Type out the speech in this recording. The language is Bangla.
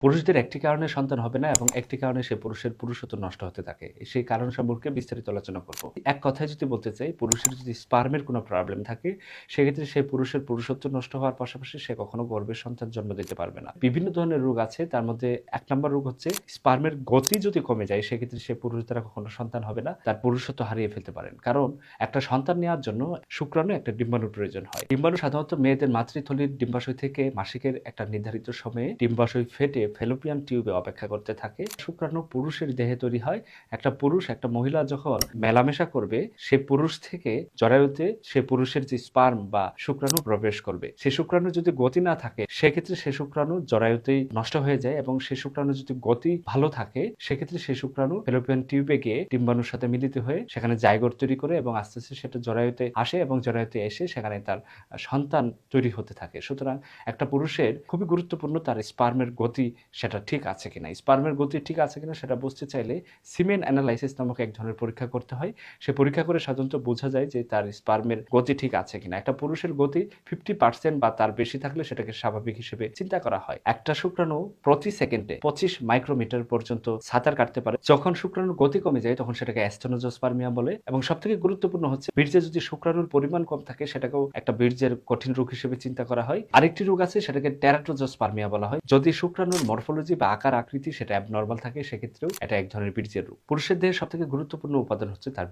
পুরুষদের একটি কারণে সন্তান হবে না এবং একটি কারণে সে পুরুষের পুরুষত্ব নষ্ট হতে থাকে। সেই কারণ সম্পর্কে বিস্তারিত আলোচনা করব। এক কথায় যদি বলতে চাই, পুরুষের যদি স্পার্মের কোনো প্রবলেম থাকে, সেক্ষেত্রে সে পুরুষের পুরুষত্ব নষ্ট হওয়ার পাশাপাশি সে কখনো গর্ভে সন্তান জন্ম দিতে পারবে না। বিভিন্ন ধরনের রোগ আছে, তার মধ্যে ১ নম্বর রোগ হচ্ছে স্পার্মের গতি যদি কমে যায়, সেক্ষেত্রে সে পুরুষ দ্বারা কখনো সন্তান হবে না, তার পুরুষত্ব হারিয়ে ফেলতে পারেন। কারণ একটা সন্তান নেওয়ার জন্য শুক্রাণু একটা ডিম্বাণুর প্রয়োজন হয়। ডিম্বাণু সাধারণত মেয়েদের মাতৃথলির ডিম্বাশয় থেকে মাসিকের একটা নির্ধারিত সময়ে ডিম্বাশয় ফেটে ফেলোপিয়ান টিউবে অপেক্ষা করতে থাকে। শুক্রাণু পুরুষের দেহে তৈরি হয়। একটা পুরুষ একটা মহিলা যখন মেলামেশা করবে, সে পুরুষ থেকে জরায়ুতে সে পুরুষের যে স্পার্ম বা শুক্রাণু প্রবেশ করবে। সে শুক্রাণু যদি গতি না থাকে, সেক্ষেত্রে সে শুক্রাণু জরায়ুতেই নষ্ট হয়ে যায়, এবং সে শুক্রাণু যদি গতি ভালো থাকে, সেক্ষেত্রে সে শুক্রাণু ফেলোপিয়ান টিউবে গিয়ে ডিম্বাণুর সাথে মিলিত হয়ে সেখানে জাইগোট তৈরি করে এবং আস্তে আস্তে সেটা জরায়ুতে আসে এবং জরায়ুতে এসে সেখানে তার সন্তান তৈরি হতে থাকে। সুতরাং একটা পুরুষের খুবই গুরুত্বপূর্ণ তার স্পার্মের গতি সেটা ঠিক আছে কিনা। স্পার্মের গতি ঠিক আছে কিনা সেটা বুঝতে চাইলে সিমেন অ্যানালাইসিস নামক এক ধরনের পরীক্ষা করতে হয়। সে পরীক্ষা করে সাধারণত বোঝা যায় যে তার স্পার্মের গতি ঠিক আছে কিনা। একটা পুরুষের গতি 50% বা তার বেশি থাকলে সেটাকে স্বাভাবিক হিসেবে চিন্তা করা হয়। একটা শুক্রাণু প্রতি সেকেন্ডে 25 মাইক্রোমিটার পর্যন্ত সাঁতার কাটতে পারে। যখন শুক্রাণুর গতি কমে যায়, তখন সেটাকে অ্যাস্টেনোজোস্পার্মিয়া বলে। এবং সবথেকে গুরুত্বপূর্ণ হচ্ছে, বীর্যে যদি শুক্রাণুর পরিমাণ কম থাকে, সেটাকেও একটা বীর্যের কঠিন রোগ হিসেবে চিন্তা করা হয়। আরেকটি রোগ আছে, সেটাকে টেরাটোজোস্পার্মিয়া বলা হয়। যদি শুক্রাণুর মরফোলজি বা আকার আকৃতি সেটা অ্যাবনর্মাল থাকে, সেক্ষেত্রেও এটা এক ধরনের বীর্যের রোগ। পুরুষের দেহের সবথেকে গুরুত্বপূর্ণ উপাদান হচ্ছে তার